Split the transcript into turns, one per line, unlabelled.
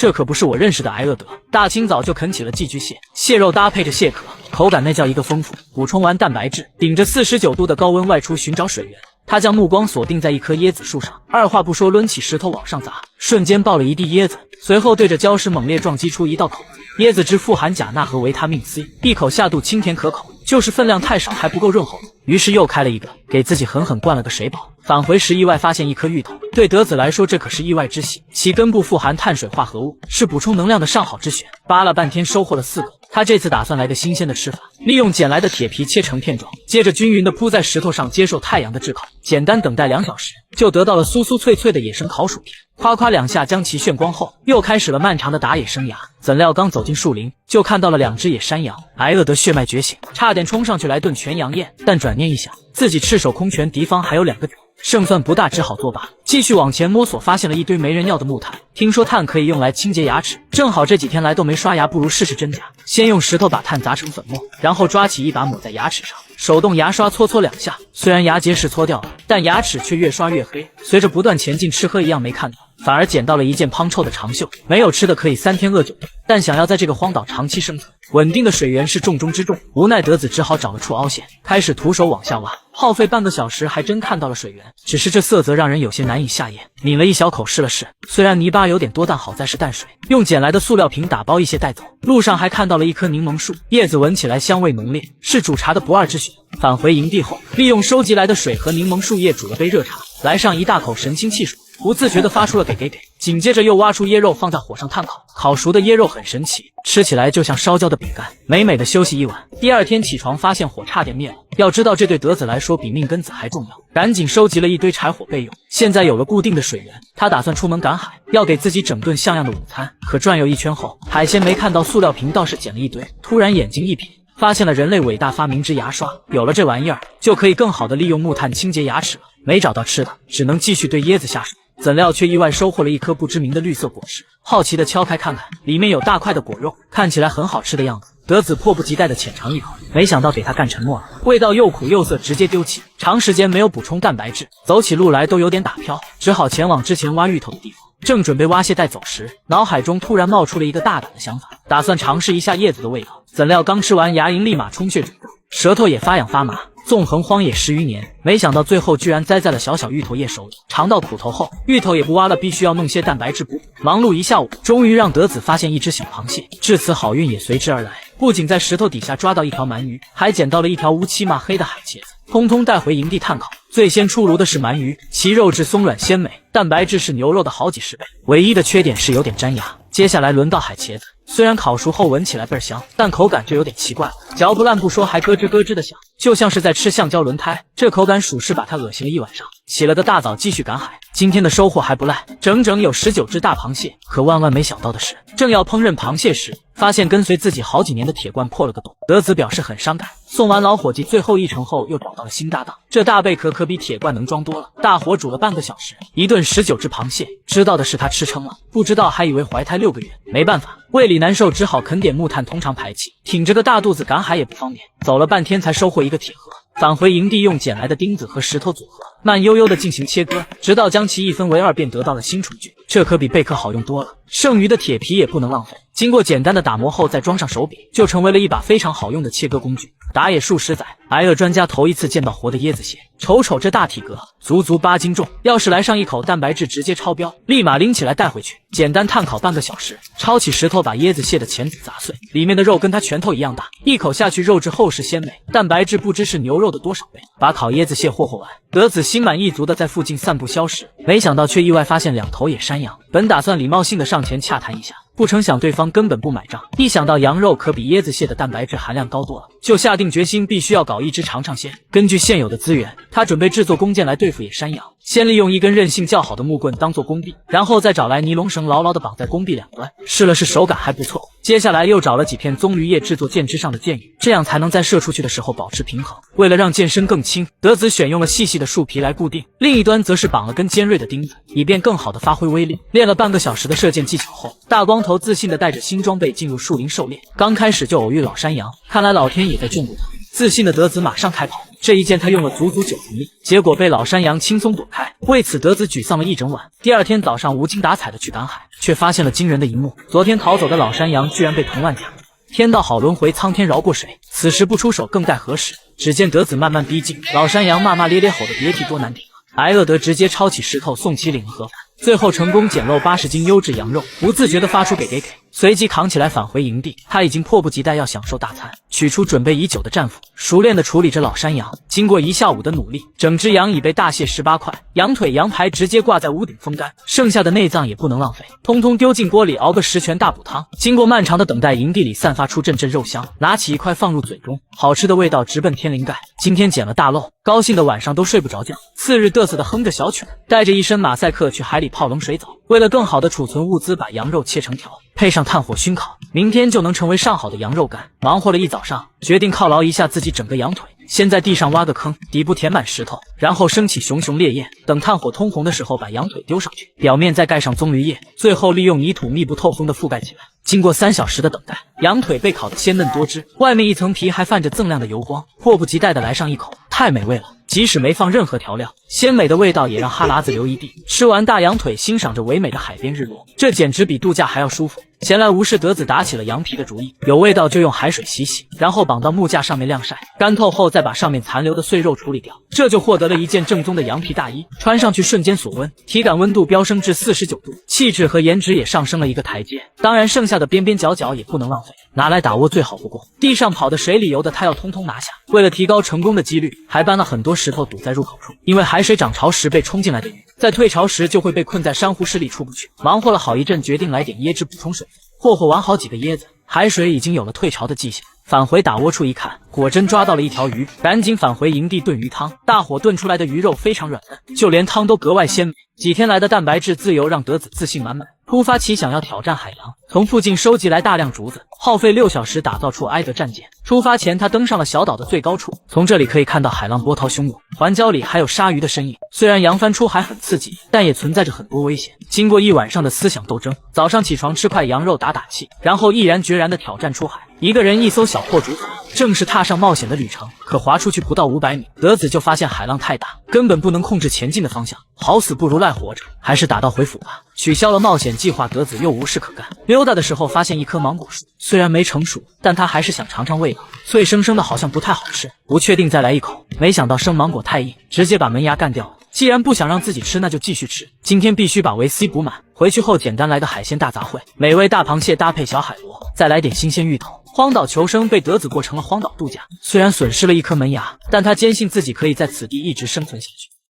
这可不是我认识的埃厄德。大清早就啃起了寄居蟹，蟹肉搭配着蟹壳，口感那叫一个丰富。补充完蛋白质，顶着49度的高温外出寻找水源。他将目光锁定在一棵椰子树上，二话不说抡起石头往上砸，瞬间爆了一地椰子，随后对着礁石猛烈撞击出一道口子。椰子汁富含钾钠和维他命 C， 一口下肚清甜可口，就是分量太少还不够润喉。于是又开了一个，给自己狠狠灌了个水饱。返回时意外发现一颗芋头，对德子来说这可是意外之喜，其根部富含碳水化合物，是补充能量的上好之选。扒了半天收获了4个，他这次打算来个新鲜的吃法，利用捡来的铁皮切成片状，接着均匀的铺在石头上接受太阳的炙烤，简单等待2小时，就得到了酥酥脆脆的野生烤薯片。夸夸2下将其炫光后，又开始了漫长的打野生涯。怎料刚走进树林，就看到了2只野山羊。埃厄德血脉觉醒，差点冲上去来顿全羊宴，但转念一想，自己赤手空拳，敌方还有2个胜算不大，只好作罢。继续往前摸索，发现了一堆没人要的木炭。听说炭可以用来清洁牙齿，正好这几天来都没刷牙，不如试试真假。先用石头把炭砸成粉末，然后抓起一把抹在牙齿上，手动牙刷搓2下。虽然牙结石搓掉了，但牙齿却越刷越黑。随着不断前进，吃喝一样没看到，反而捡到了一件胖臭的长袖。没有吃的可以3天饿9天，但想要在这个荒岛长期生存，稳定的水源是重中之重。无奈德子只好找了处凹陷，开始徒手往下挖。耗费半个小时，还真看到了水源，只是这色泽让人有些难以下咽。抿了一小口试了试，虽然泥巴有点多，但好在是淡水。用捡来的塑料瓶打包一些带走。路上还看到了一棵柠檬树，叶子闻起来香味浓烈，是煮茶的不二之选。返回营地后，利用收集来的水和柠檬树叶煮了杯热茶，来上一大口神清气爽，不自觉地发出了给。紧接着又挖出椰肉放在火上炭烤，烤熟的椰肉很神奇，吃起来就像烧焦的饼干。美美的休息一晚，第2天起床发现火差点灭了。要知道这对德子来说比命根子还重要，赶紧收集了一堆柴火备用。现在有了固定的水源，他打算出门赶海，要给自己整顿像样的午餐。可转悠一圈后，海鲜没看到，塑料瓶倒是捡了一堆。突然眼睛一瞥，发现了人类伟大发明之牙刷，有了这玩意儿，就可以更好的利用木炭清洁牙齿了。没找到吃的，只能继续对椰子下手。怎料却意外收获了一颗不知名的绿色果实，好奇的敲开看看，里面有大块的果肉，看起来很好吃的样子。德子迫不及待的浅尝一口，没想到给他干沉默了，味道又苦又涩，直接丢弃。长时间没有补充蛋白质，走起路来都有点打飘，只好前往之前挖芋头的地方。正准备挖蟹带走时，脑海中突然冒出了一个大胆的想法，打算尝试一下叶子的味道。怎料刚吃完，牙龈立马充血肿胀，舌头也发痒发麻。纵横荒野10余年，没想到最后居然栽在了小小芋头叶手里。尝到苦头后，芋头也不挖了，必须要弄些蛋白质补。忙碌一下午，终于让德子发现一只小螃蟹，至此好运也随之而来。不仅在石头底下抓到一条鳗鱼，还捡到了一条乌漆嘛黑的海茄子，通通带回营地炭烤。最先出炉的是鳗鱼，其肉质松软鲜美，蛋白质是牛肉的好几十倍，唯一的缺点是有点粘牙。接下来轮到海茄子，虽然烤熟后闻起来倍儿香，但口感就有点奇怪了，嚼不烂不说，还咯吱咯吱的响，就像是在吃橡胶轮胎。这口感属实把他恶心了一晚上。起了个大早继续赶海，今天的收获还不赖，整整有19只大螃蟹。可万万没想到的是，正要烹饪螃蟹时，发现跟随自己好几年的铁罐破了个洞。德子表示很伤感，送完老伙计最后一程后，又找到了新搭档。这大贝壳可比铁罐能装多了，大火煮了半个小时，一顿19只螃蟹。知道的是他吃撑了，不知道还以为怀胎6个月。没办法，胃里难受，只好啃点木炭通肠排气。挺着个大肚子赶海也不方便，走了半天才收获一个铁盒。返回营地，用捡来的钉子和石头组合，慢悠悠地进行切割，直到将其1分为2，便得到了新厨具。这可比贝壳好用多了，剩余的铁皮也不能浪费。经过简单的打磨后，再装上手柄，就成为了一把非常好用的切割工具。打野数10载，挨饿专家头一次见到活的椰子蟹，瞅瞅这大体格，足足8斤重，要是来上一口，蛋白质直接超标，立马拎起来带回去，简单炭烤半个小时。抄起石头把椰子蟹的钳子砸碎，里面的肉跟他拳头一样大，一口下去，肉质厚实鲜美，蛋白质不知是牛肉的多少倍。把烤椰子蟹霍霍完，德子心满意足的在附近散步消食，没想到却意外发现2头野山羊。本打算礼貌性的上前洽谈一下，不成想对方根本不买账。一想到羊肉可比椰子蟹的蛋白质含量高多了，就下定决心必须要搞一只尝尝鲜。根据现有的资源，他准备制作弓箭来对付野山羊。先利用一根韧性较好的木棍当做弓臂，然后再找来尼龙绳牢牢地绑在弓臂两端。试了试，手感还不错。接下来又找了几片棕榈叶制作箭支上的箭羽，这样才能在射出去的时候保持平衡。为了让箭身更轻，德子选用了细细的树皮来固定，另一端则是绑了根尖锐的钉子，以便更好地发挥威力。练了半个小时的射箭技巧后，大光头自信地带着新装备进入树林狩猎。刚开始就偶遇老山羊，看来老天也在眷顾他。自信的德子马上开跑，这一剑他用了足足9成力，结果被老山羊轻松躲开。为此，德子沮丧了一整晚。第二天早上，无精打采的去赶海，却发现了惊人的一幕：昨天逃走的老山羊居然被藤蔓夹住。天道好轮回，苍天饶过谁？此时不出手更待何时？只见德子慢慢逼近，老山羊骂骂咧咧吼得别提多难听了。挨饿德直接抄起石头送其领了盒饭，最后成功捡漏80斤优质羊肉，不自觉地发出给，随即扛起来返回营地。他已经迫不及待要享受大餐，取出准备已久的战斧，熟练地处理着老山羊。经过1下午的努力，整只羊已被大卸18块，羊腿、羊排直接挂在屋顶风干，剩下的内脏也不能浪费，通通丢进锅里熬个10全大补汤。经过漫长的等待，营地里散发出阵阵肉香，拿起一块放入嘴中，好吃的味道直奔天灵盖。今天捡了大漏，高兴的晚上都睡不着觉。次日嘚瑟的哼着小曲，带着一身马赛克去海里泡冷水澡。为了更好的储存物资，把羊肉切成条，配上炭火熏烤，明天就能成为上好的羊肉干。忙活了一早上，决定犒劳一下自己整个羊腿。先在地上挖个坑，底部填满石头，然后升起熊熊烈焰，等炭火通红的时候，把羊腿丢上去，表面再盖上棕榈叶，最后利用泥土密不透风的覆盖起来。经过3小时的等待，羊腿被烤得鲜嫩多汁，外面一层皮还泛着锃亮的油光，迫不及待地来上一口，太美味了！即使没放任何调料，鲜美的味道也让哈喇子流一地。吃完大羊腿，欣赏着唯美的海边日落，这简直比度假还要舒服。闲来无事，德子打起了羊皮的主意，有味道就用海水洗洗，然后绑到木架上面晾晒，干透后再把上面残留的碎肉处理掉，这就获得了一件正宗的羊皮大衣。穿上去瞬间锁温，体感温度飙升至49度，气质和颜值也上升了一个台阶。当然，剩下的边边角角也不能浪费，拿来打窝最好不过。地上跑的、水里游的，他要通通拿下。为了提高成功的几率，还搬了很多石头堵在入口处，因为海水涨潮时被冲进来的鱼，在退潮时就会被困在珊瑚室里出不去。忙活了好一阵，决定来点椰汁补充水分。霍霍完好几个椰子，海水已经有了退潮的迹象。返回打窝处一看，果真抓到了一条鱼，赶紧返回营地炖鱼汤。大火炖出来的鱼肉非常软嫩，就连汤都格外鲜美。几天来的蛋白质自由让德子自信满满，突发奇想要挑战海洋，从附近收集来大量竹子，耗费6小时打造出埃德战舰。出发前，他登上了小岛的最高处，从这里可以看到海浪波涛汹涌，环礁里还有鲨鱼的身影。虽然扬帆出海很刺激，但也存在着很多危险。经过一晚上的思想斗争，早上起床吃块羊肉打打气，然后毅然决然地挑战出海。一个人一艘小破竹筏，正是踏上冒险的旅程。可划出去不到500米，德子就发现海浪太大，根本不能控制前进的方向，好死不如赖活着，还是打道回府吧。取消了冒险计划，德子又无事可干。溜达的时候发现一棵芒果树，虽然没成熟，但他还是想尝尝味道。脆生生的好像不太好吃，不确定再来一口，没想到生芒果太硬，直接把门牙干掉了。既然不想让自己吃，那就继续吃。今天必须把维 C 补满。回去后简单来个海鲜大杂烩，美味大螃蟹搭配小海螺，再来点新鲜芋头。荒岛求生被德子过成了荒岛度假，虽然损失了一颗门牙，但他坚信自己可以在此地一直生存下去。